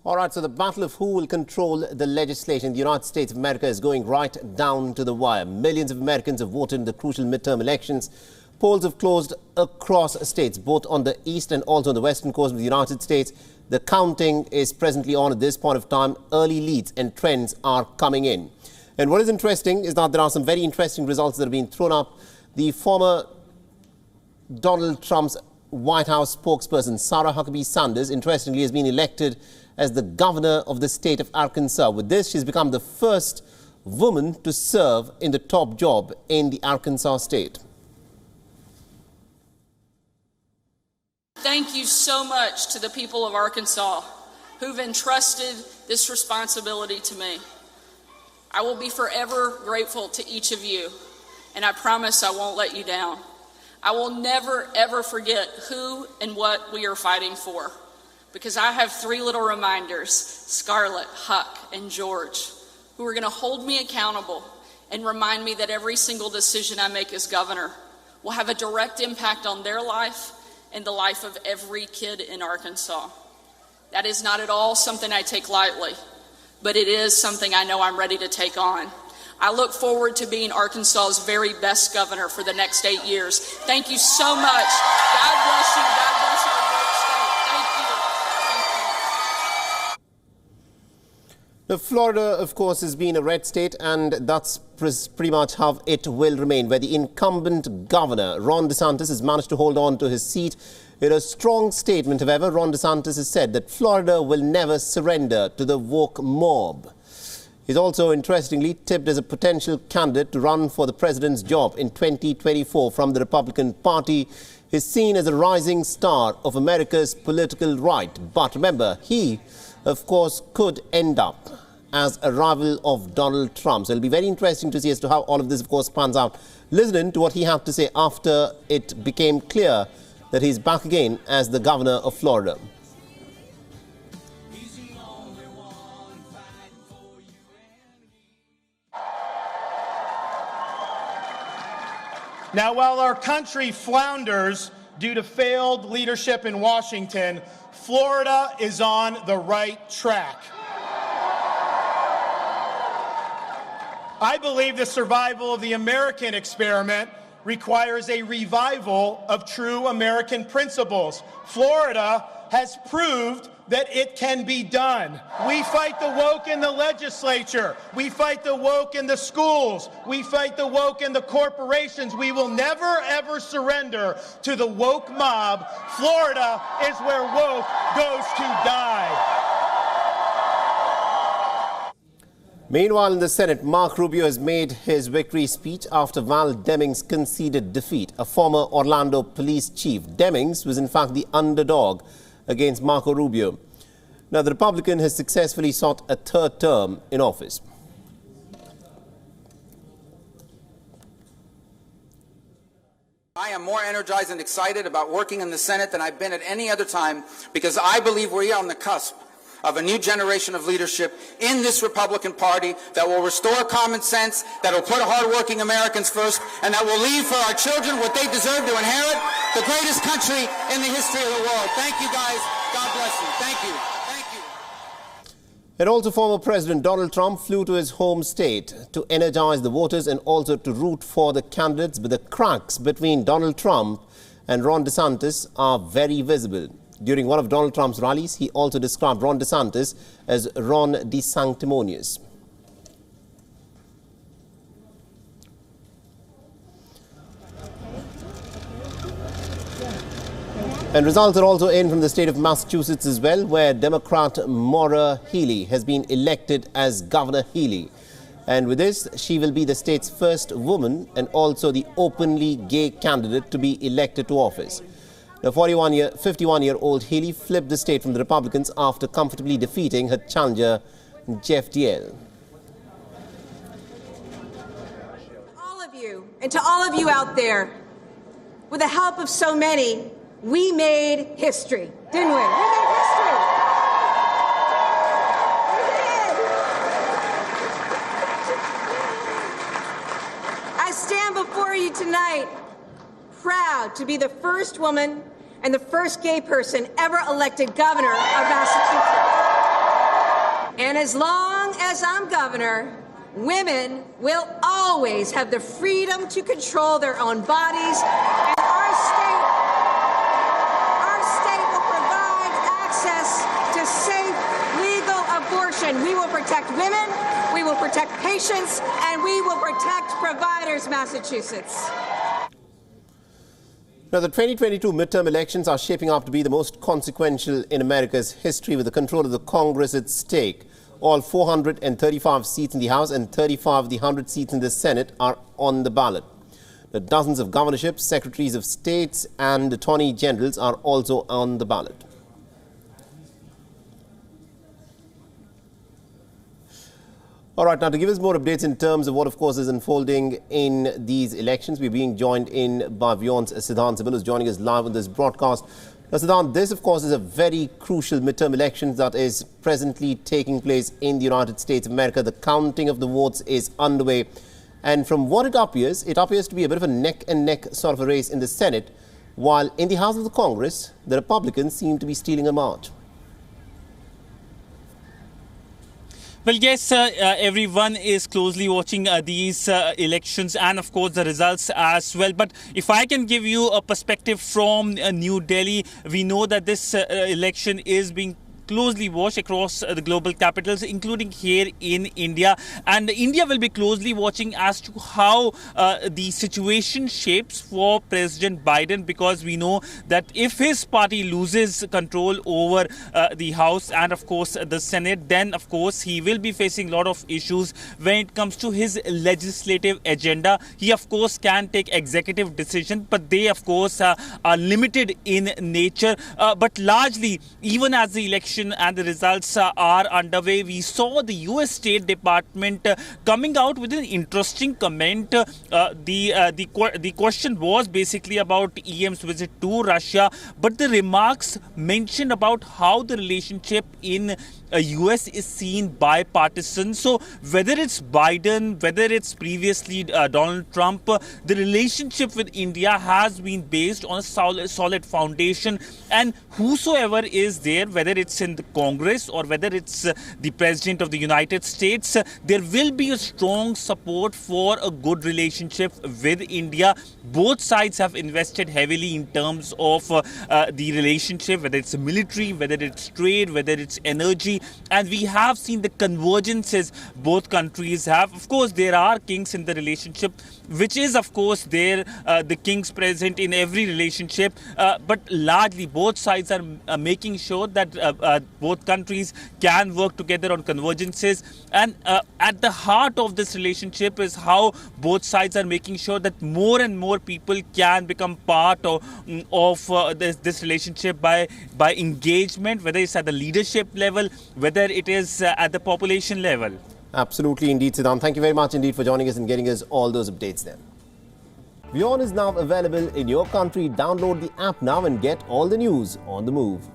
All right, so the battle of who will control the legislation in the United States of America is going right down to the wire. Millions of Americans have voted in the crucial midterm elections. Polls have closed across states, both on the east and also on the western coast of the United States. The counting is presently on at this point of time. Early leads and trends are coming in. And what is interesting is that there are some very interesting results that have been thrown up. The former Donald Trump's White House spokesperson, Sarah Huckabee Sanders, interestingly, has been elected as the governor of the state of Arkansas. With this, she's become the first woman to serve in the top job in the Arkansas state. Thank you so much to the people of Arkansas who've entrusted this responsibility to me. I will be forever grateful to each of you, and I promise I won't let you down. I will never, ever forget who and what we are fighting for, because I have three little reminders, Scarlett, Huck, and George, who are going to hold me accountable and remind me that every single decision I make as governor will have a direct impact on their life and the life of every kid in Arkansas. That is not at all something I take lightly, but it is something I know I'm ready to take on. I look forward to being Arkansas's very best governor for the next 8 years. Thank you so much. God bless you. God bless our great state. Thank you. Now, Florida, of course, has been a red state, and that's pretty much how it will remain, where the incumbent governor, Ron DeSantis, has managed to hold on to his seat. In a strong statement, however, Ron DeSantis has said that Florida will never surrender to the woke mob. He's also, interestingly, tipped as a potential candidate to run for the president's job in 2024 from the Republican Party. He's seen as a rising star of America's political right. But remember, he, of course, could end up as a rival of Donald Trump. So it'll be very interesting to see as to how all of this, of course, pans out. Listen to what he had to say after it became clear that he's back again as the governor of Florida. Now, while our country flounders due to failed leadership in Washington, Florida is on the right track. I believe the survival of the American experiment requires a revival of true American principles. Florida has proved that it can be done. We fight the woke in the legislature. We fight the woke in the schools. We fight the woke in the corporations. We will never, ever surrender to the woke mob. Florida is where woke goes to die. Meanwhile, in the Senate, Marco Rubio has made his victory speech after Val Demings conceded defeat. A former Orlando police chief, Demings was in fact the underdog against Marco Rubio. Now, the Republican has successfully sought a third term in office. I am more energized and excited about working in the Senate than I've been at any other time, because I believe we are on the cusp of a new generation of leadership in this Republican Party that will restore common sense, that will put hardworking Americans first, and that will leave for our children what they deserve to inherit, the greatest country in the history of the world. Thank you, guys. God bless you. Thank you. Thank you. And also, former President Donald Trump flew to his home state to energize the voters and also to root for the candidates. But the cracks between Donald Trump and Ron DeSantis are very visible. During one of Donald Trump's rallies, he also described Ron DeSantis as Ron DeSanctimonious. And results are also in from the state of Massachusetts as well, where Democrat Maura Healey has been elected as Governor Healey. And with this, she will be the state's first woman and also the openly gay candidate to be elected to office. The 51-year-old Healey flipped the state from the Republicans after comfortably defeating her challenger, Jeff Diehl. All of you, and to all of you out there, with the help of so many, we made history, didn't we? We made history. I stand before you tonight proud to be the first woman and the first gay person ever elected governor of Massachusetts. And as long as I'm governor, women will always have the freedom to control their own bodies, and our state will provide access to safe, legal abortion. We will protect women, we will protect patients, and we will protect providers, Massachusetts. Now, the 2022 midterm elections are shaping up to be the most consequential in America's history, with the control of the Congress at stake. All 435 seats in the House and 35 of the 100 seats in the Senate are on the ballot. The dozens of governorships, secretaries of states and attorney generals are also on the ballot. All right, now to give us more updates in terms of what, of course, is unfolding in these elections, we're being joined in by WION's Siddhant Sibil, who's joining us live on this broadcast. Now, Siddhant, this, of course, is a very crucial midterm election that is presently taking place in the United States of America. The counting of the votes is underway. And from what it appears to be a bit of a neck-and-neck sort of a race in the Senate, while in the House of the Congress, the Republicans seem to be stealing a march. Well, yes, everyone is closely watching these elections and, of course, the results as well. But if I can give you a perspective from New Delhi, we know that this election is being closely watched across the global capitals, including here in India. And India will be closely watching as to how the situation shapes for President Biden, because we know that if his party loses control over the House and, of course, the Senate, then, of course, he will be facing a lot of issues when it comes to his legislative agenda. He, of course, can take executive decisions, but they, of course, are limited in nature. But largely, even as the election and the results are underway, we saw the US State Department coming out with an interesting comment. The question was basically about EM's visit to Russia, but the remarks mentioned about how the relationship in US is seen bipartisan. So whether it's Biden, whether it's previously Donald Trump, the relationship with India has been based on a solid foundation, and whosoever is there, whether it's in the Congress or whether it's the President of the United States, there will be a strong support for a good relationship with India. Both sides have invested heavily in terms of the relationship, whether it's military, whether it's trade, whether it's energy, and we have seen the convergences both countries have. Of course, there are kinks in the relationship, which is, of course, there the kinks present in every relationship, but largely both sides are making sure that both countries can work together on convergences. And at the heart of this relationship is how both sides are making sure that more and more people can become part of this relationship by engagement, whether it's at the leadership level, whether it is at the population level. Absolutely indeed, Siddhant. Thank you very much indeed for joining us and getting us all those updates there. WION is now available in your country. Download the app now and get all the news on the move.